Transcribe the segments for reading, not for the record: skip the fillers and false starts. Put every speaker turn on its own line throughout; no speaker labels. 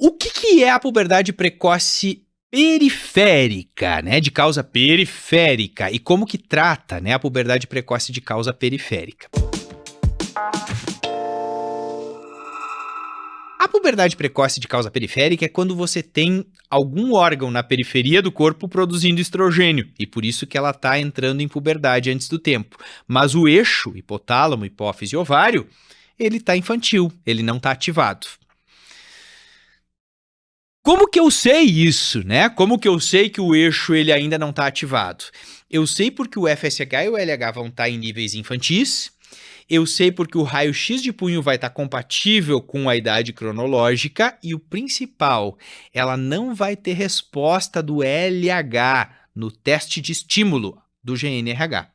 O que é a puberdade precoce periférica, né, de causa periférica, e como que trata, né, a puberdade precoce de causa periférica? A puberdade precoce de causa periférica é quando você tem algum órgão na periferia do corpo produzindo estrogênio, e por isso que ela está entrando em puberdade antes do tempo. Mas o eixo, hipotálamo, hipófise e ovário, ele está infantil, ele não está ativado. Como que eu sei isso, né? Como que eu sei que o eixo ele ainda não está ativado? Eu sei porque o FSH e o LH vão estar em níveis infantis. Eu sei porque o raio-x de punho vai estar compatível com a idade cronológica. E o principal, ela não vai ter resposta do LH no teste de estímulo do GNRH.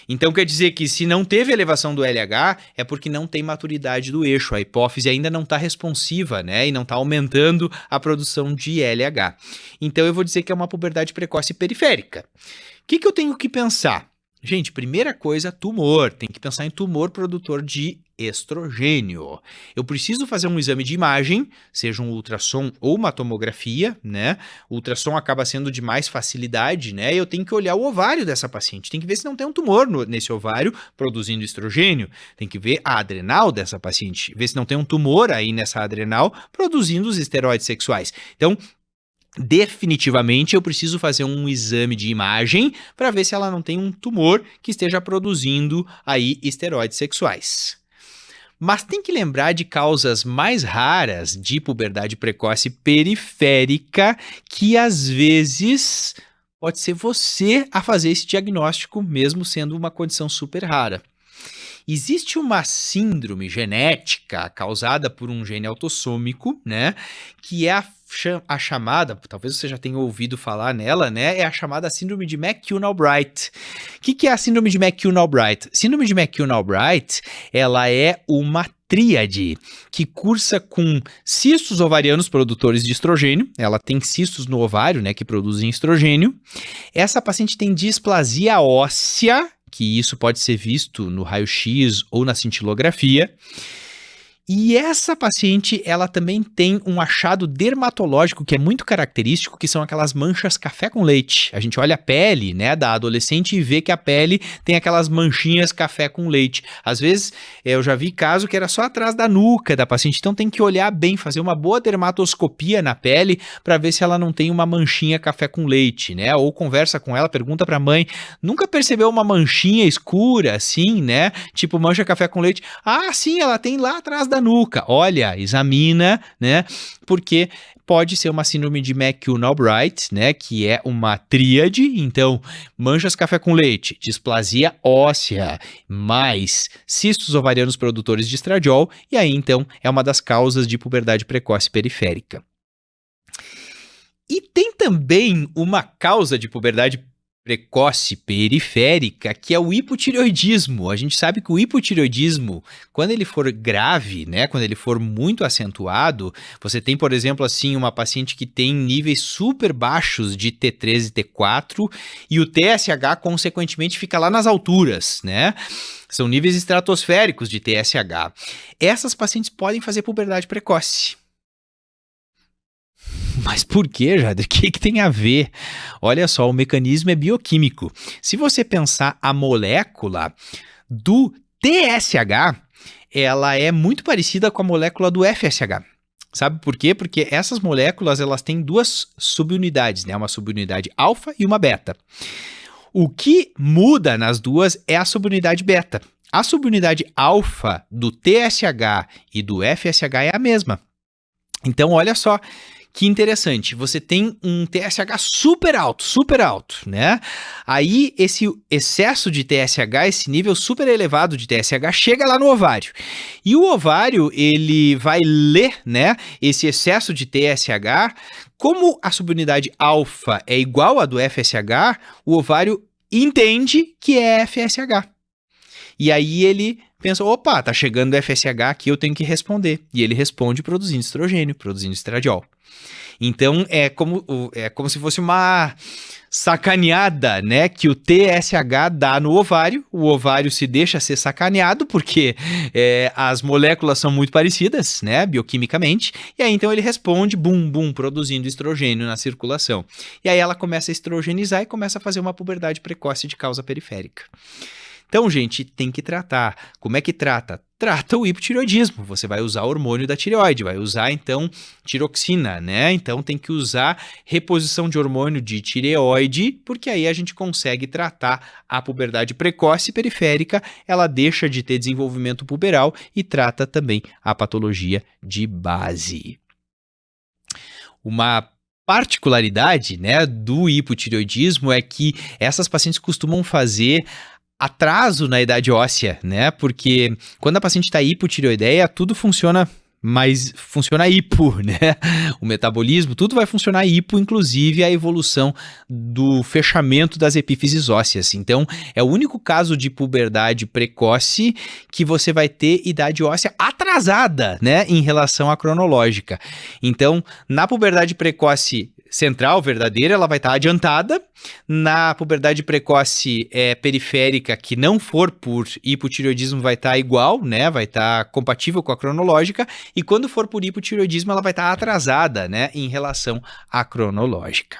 Então quer dizer que se não teve elevação do LH, é porque não tem maturidade do eixo, a hipófise ainda não está responsiva, né, e não está aumentando a produção de LH. Então eu vou dizer que é uma puberdade precoce periférica. O que eu tenho que pensar? Gente, primeira coisa, tumor. Tem que pensar em tumor produtor de estrogênio. Eu preciso fazer um exame de imagem, seja um ultrassom ou uma tomografia, né? O ultrassom acaba sendo de mais facilidade, né? Eu tenho que olhar o ovário dessa paciente. Tem que ver se não tem um tumor nesse ovário produzindo estrogênio. Tem que ver a adrenal dessa paciente, ver se não tem um tumor aí nessa adrenal produzindo os esteroides sexuais. Então, definitivamente eu preciso fazer um exame de imagem para ver se ela não tem um tumor que esteja produzindo aí esteroides sexuais. Mas tem que lembrar de causas mais raras de puberdade precoce periférica que às vezes pode ser você a fazer esse diagnóstico mesmo sendo uma condição super rara. Existe uma síndrome genética causada por um gene autossômico, né, que é a chamada, talvez você já tenha ouvido falar nela, né, é a chamada síndrome de McCune-Albright. O que é a síndrome de McCune-Albright? Síndrome de McCune-Albright, ela é uma tríade que cursa com cistos ovarianos produtores de estrogênio, ela tem cistos no ovário, né, que produzem estrogênio. Essa paciente tem displasia óssea, que isso pode ser visto no raio-x ou na cintilografia. E essa paciente, ela também tem um achado dermatológico que é muito característico, que são aquelas manchas café com leite. A gente olha a pele, né, da adolescente e vê que a pele tem aquelas manchinhas café com leite. Às vezes, eu já vi caso que era só atrás da nuca da paciente, então tem que olhar bem, fazer uma boa dermatoscopia na pele para ver se ela não tem uma manchinha café com leite, né? Ou conversa com ela, pergunta para a mãe, nunca percebeu uma manchinha escura assim, né? Tipo mancha café com leite. Ah, sim, ela tem lá atrás da nuca. Olha, examina, né? Porque pode ser uma síndrome de McCune-Albright, né? Que é uma tríade. Então, manchas café com leite, displasia óssea, mais cistos ovarianos produtores de estradiol. E aí, então, é uma das causas de puberdade precoce periférica. E tem também uma causa de puberdade precoce periférica, que é o hipotireoidismo. A gente sabe que o hipotireoidismo, quando ele for grave, né, quando ele for muito acentuado, você tem, por exemplo, assim, uma paciente que tem níveis super baixos de T3 e T4 e o TSH, consequentemente, fica lá nas alturas, né? São níveis estratosféricos de TSH. Essas pacientes podem fazer puberdade precoce. Mas por que, Jade? O que tem a ver? Olha só, o mecanismo é bioquímico. Se você pensar a molécula do TSH, ela é muito parecida com a molécula do FSH. Sabe por quê? Porque essas moléculas elas têm duas subunidades, né? Uma subunidade alfa e uma beta. O que muda nas duas é a subunidade beta. A subunidade alfa do TSH e do FSH é a mesma. Então, olha só. Que interessante, você tem um TSH super alto, né? Aí esse excesso de TSH, esse nível super elevado de TSH chega lá no ovário. E o ovário, ele vai ler, né, esse excesso de TSH, como a subunidade alfa é igual à do FSH, o ovário entende que é FSH. E aí ele pensa, opa, tá chegando o FSH aqui, eu tenho que responder. E ele responde produzindo estrogênio, produzindo estradiol. Então, é como se fosse uma sacaneada, né, que o TSH dá no ovário. O ovário se deixa ser sacaneado porque as moléculas são muito parecidas, né, bioquimicamente, e aí então ele responde, bum, bum, produzindo estrogênio na circulação. E aí ela começa a estrogenizar e começa a fazer uma puberdade precoce de causa periférica. Então, gente, tem que tratar. Como é que trata? Trata o hipotireoidismo. Você vai usar o hormônio da tireoide, vai usar, então, tiroxina, né? Então, tem que usar reposição de hormônio de tireoide, porque aí a gente consegue tratar a puberdade precoce periférica, ela deixa de ter desenvolvimento puberal e trata também a patologia de base. Uma particularidade, né, do hipotireoidismo é que essas pacientes costumam fazer atraso na idade óssea, né? Porque quando a paciente está hipotireoideia, tudo funciona, mas funciona hipo, né? O metabolismo, tudo vai funcionar hipo, inclusive a evolução do fechamento das epífises ósseas. Então, é o único caso de puberdade precoce que você vai ter idade óssea atrasada, né? Em relação à cronológica. Então, na puberdade precoce central, verdadeira, ela vai estar adiantada. Na puberdade precoce periférica, que não for por hipotireoidismo, vai estar igual, né? Vai estar compatível com a cronológica. E quando for por hipotireoidismo, ela vai estar atrasada, né? Em relação à cronológica.